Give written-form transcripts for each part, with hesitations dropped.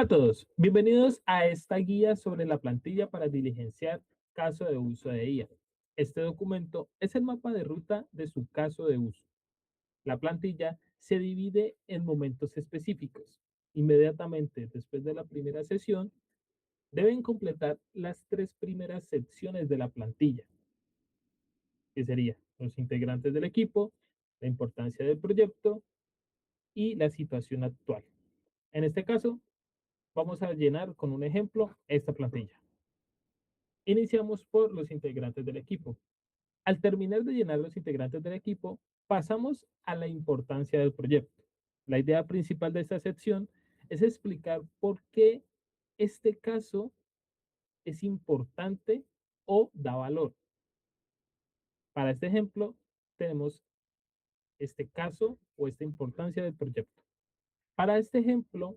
Hola a todos, bienvenidos a esta guía sobre la plantilla para diligenciar caso de uso de IA. Este documento es el mapa de ruta de su caso de uso. La plantilla se divide en momentos específicos. Inmediatamente después de la primera sesión, deben completar las tres primeras secciones de la plantilla, que serían los integrantes del equipo, la importancia del proyecto y la situación actual. En este caso, vamos a llenar con un ejemplo esta plantilla. Iniciamos por los integrantes del equipo. Al terminar de llenar los integrantes del equipo, pasamos a la importancia del proyecto. La idea principal de esta sección es explicar por qué este caso es importante o da valor. Para este ejemplo, tenemos este caso o esta importancia del proyecto. Para este ejemplo,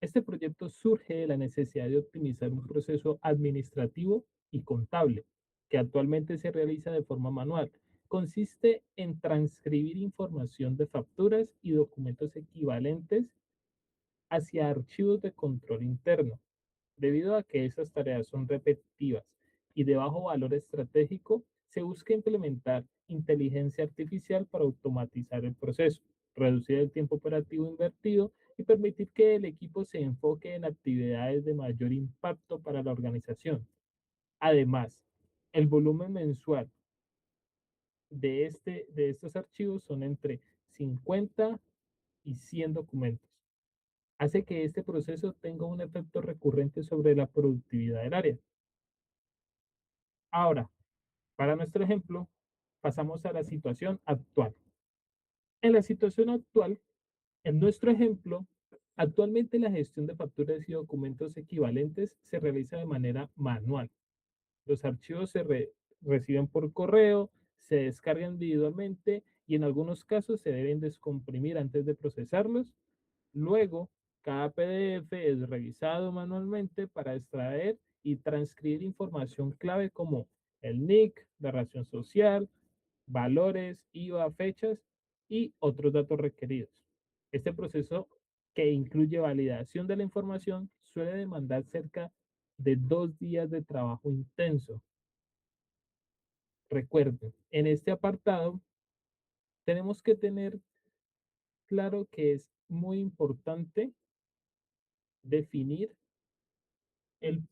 este proyecto surge de la necesidad de optimizar un proceso administrativo y contable que actualmente se realiza de forma manual. Consiste en transcribir información de facturas y documentos equivalentes hacia archivos de control interno. Debido a que esas tareas son repetitivas y de bajo valor estratégico, se busca implementar inteligencia artificial para automatizar el proceso, reducir el tiempo operativo invertido y permitir que el equipo se enfoque en actividades de mayor impacto para la organización. Además, el volumen mensual de estos archivos son entre 50 y 100 documentos. Hace que este proceso tenga un efecto recurrente sobre la productividad del área. Ahora, para nuestro ejemplo, pasamos a la situación actual. En la situación actual, en nuestro ejemplo, actualmente la gestión de facturas y documentos equivalentes se realiza de manera manual. Los archivos reciben por correo, se descargan individualmente y en algunos casos se deben descomprimir antes de procesarlos. Luego, cada PDF es revisado manualmente para extraer y transcribir información clave como el NIC, la razón social, valores, IVA, fechas y otros datos requeridos. Este proceso, que incluye validación de la información, suele demandar cerca de 2 días de trabajo intenso. Recuerden, en este apartado tenemos que tener claro que es muy importante definir el,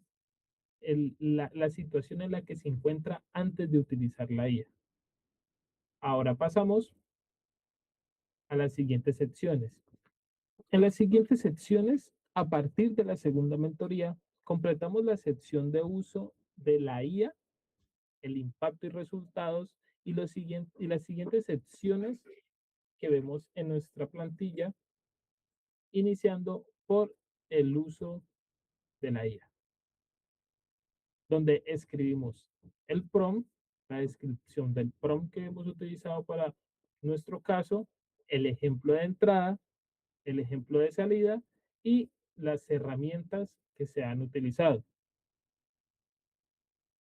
la situación en la que se encuentra antes de utilizar la IA. Ahora pasamos a las siguientes secciones. En las siguientes secciones, a partir de la segunda mentoría, completamos la sección de uso de la IA, el impacto y resultados, y las siguientes secciones que vemos en nuestra plantilla, iniciando por el uso de la IA, donde escribimos el prompt, la descripción del prompt que hemos utilizado para nuestro caso, el ejemplo de entrada, el ejemplo de salida y las herramientas que se han utilizado.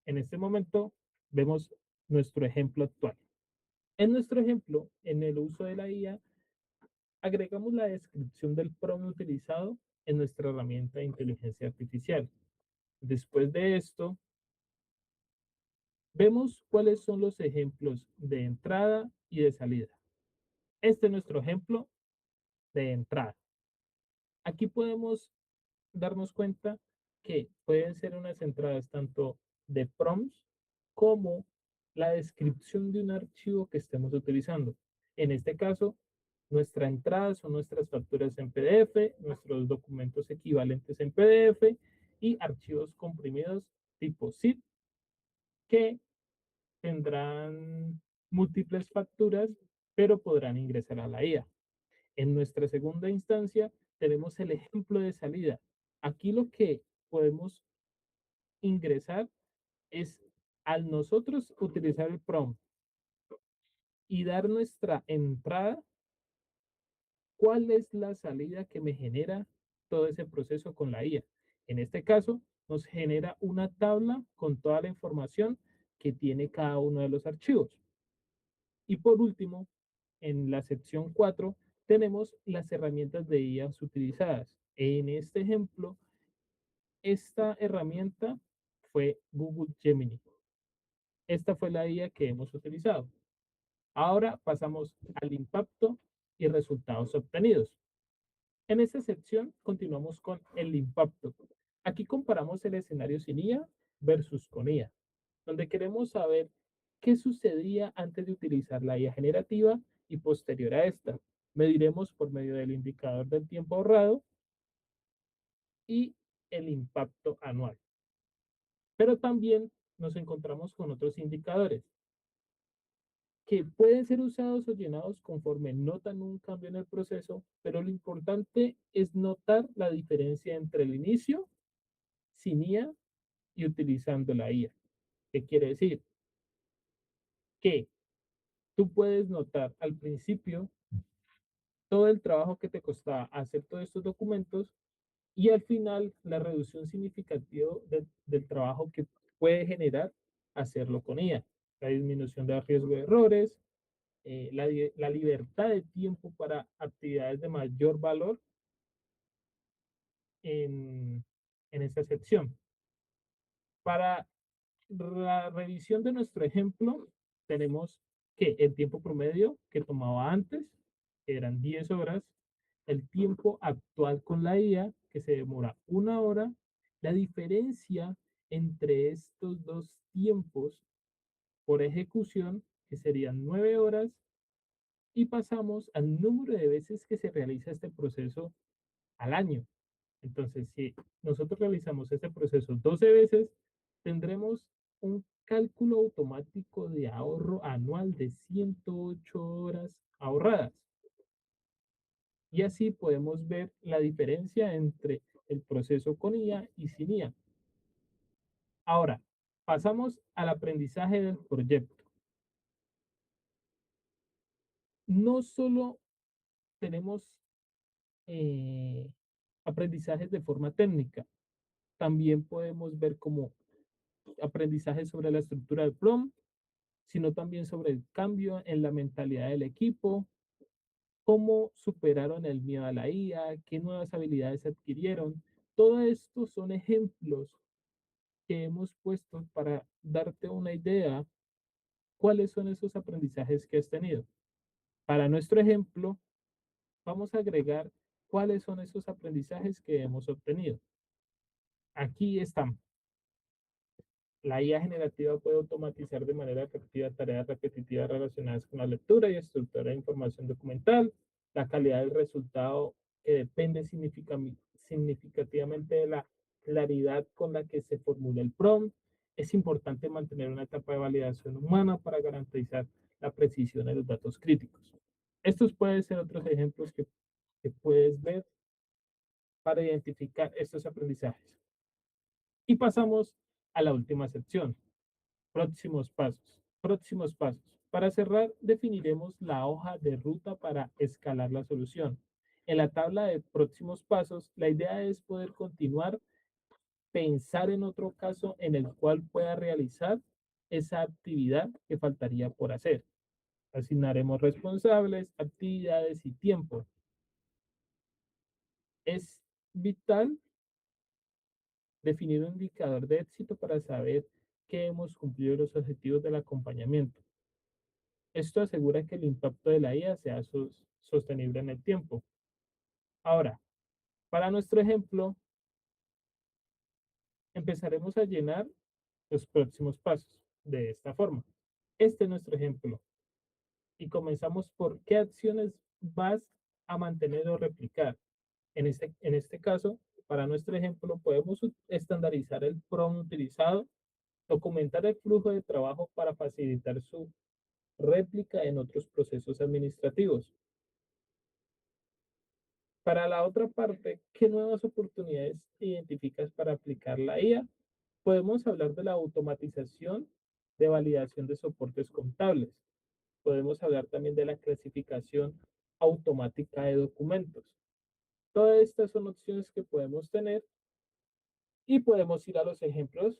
En este momento vemos nuestro ejemplo actual. En nuestro ejemplo, en el uso de la IA, agregamos la descripción del prompt utilizado en nuestra herramienta de inteligencia artificial. Después de esto, vemos cuáles son los ejemplos de entrada y de salida. Este es nuestro ejemplo de entrada. Aquí podemos darnos cuenta que pueden ser unas entradas tanto de prompts como la descripción de un archivo que estemos utilizando. En este caso, nuestra entrada son nuestras facturas en PDF, nuestros documentos equivalentes en PDF y archivos comprimidos tipo zip que tendrán múltiples facturas, pero podrán ingresar a la IA. En nuestra segunda instancia, tenemos el ejemplo de salida. Aquí lo que podemos ingresar es al nosotros utilizar el prompt y dar nuestra entrada, cuál es la salida que me genera todo ese proceso con la IA. En este caso, nos genera una tabla con toda la información que tiene cada uno de los archivos. Y por último, en la sección 4 tenemos las herramientas de IA utilizadas. En este ejemplo, esta herramienta fue Google Gemini. Esta fue la IA que hemos utilizado. Ahora pasamos al impacto y resultados obtenidos. En esta sección continuamos con el impacto. Aquí comparamos el escenario sin IA versus con IA, donde queremos saber qué sucedía antes de utilizar la IA generativa y posterior a esta. Mediremos por medio del indicador del tiempo ahorrado y el impacto anual. Pero también nos encontramos con otros indicadores que pueden ser usados o llenados conforme notan un cambio en el proceso, pero lo importante es notar la diferencia entre el inicio sin IA y utilizando la IA. ¿Qué quiere decir? Que tú puedes notar al principio todo el trabajo que te costaba hacer todos estos documentos y al final la reducción significativa del trabajo que puede generar hacerlo con IA. La disminución del riesgo de errores, la libertad de tiempo para actividades de mayor valor en, en esta sección. Para la revisión de nuestro ejemplo, tenemos que el tiempo promedio que tomaba antes, que eran 10 horas, el tiempo actual con la IA, que se demora 1 hora, la diferencia entre estos dos tiempos por ejecución, que serían 9 horas, y pasamos al número de veces que se realiza este proceso al año. Entonces, si nosotros realizamos este proceso 12 veces, tendremos un cálculo automático de ahorro anual de 108 horas ahorradas. Y así podemos ver la diferencia entre el proceso con IA y sin IA. Ahora, pasamos al aprendizaje del proyecto. No solo tenemos eh, aprendizajes de forma técnica, también podemos ver como aprendizaje sobre la estructura del prompt, sino también sobre el cambio en la mentalidad del equipo, cómo superaron el miedo a la IA, qué nuevas habilidades adquirieron. Todo esto son ejemplos que hemos puesto para darte una idea cuáles son esos aprendizajes que has tenido. Para nuestro ejemplo, vamos a agregar cuáles son esos aprendizajes que hemos obtenido. Aquí están. La IA generativa puede automatizar de manera efectiva tareas repetitivas relacionadas con la lectura y estructura de información documental. La calidad del resultado que depende significativamente de la claridad con la que se formula el prompt. Es importante mantener una etapa de validación humana para garantizar la precisión de los datos críticos. Estos pueden ser otros ejemplos que puedes ver para identificar estos aprendizajes. Y pasamos a la última sección. Próximos pasos. Próximos pasos. Para cerrar, definiremos la hoja de ruta para escalar la solución. En la tabla de próximos pasos, la idea es poder continuar, pensar en otro caso en el cual pueda realizar esa actividad que faltaría por hacer. Asignaremos responsables, actividades y tiempo. Es vital definir un indicador de éxito para saber que hemos cumplido los objetivos del acompañamiento. Esto asegura que el impacto de la IA sea sostenible en el tiempo. Ahora, para nuestro ejemplo, empezaremos a llenar los próximos pasos de esta forma. Este es nuestro ejemplo. Y comenzamos por qué acciones vas a mantener o replicar. En este caso, para nuestro ejemplo, podemos estandarizar el prompt utilizado, documentar el flujo de trabajo para facilitar su réplica en otros procesos administrativos. Para la otra parte, ¿qué nuevas oportunidades identificas para aplicar la IA? Podemos hablar de la automatización de validación de soportes contables. Podemos hablar también de la clasificación automática de documentos. Todas estas son opciones que podemos tener y podemos ir a los ejemplos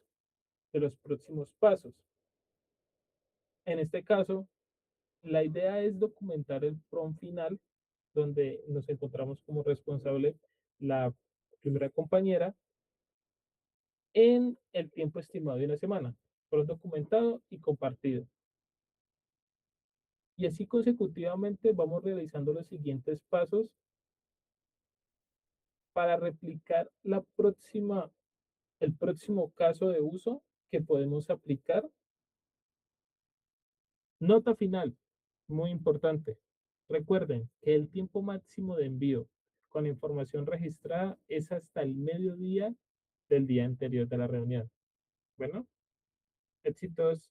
de los próximos pasos. En este caso, la idea es documentar el prompt final donde nos encontramos como responsable la primera compañera en el tiempo estimado de una semana, por documentado y compartido. Y así consecutivamente vamos realizando los siguientes pasos para replicar el próximo caso de uso que podemos aplicar. Nota final, muy importante. Recuerden que el tiempo máximo de envío con la información registrada es hasta el mediodía del día anterior de la reunión. Bueno, éxitos.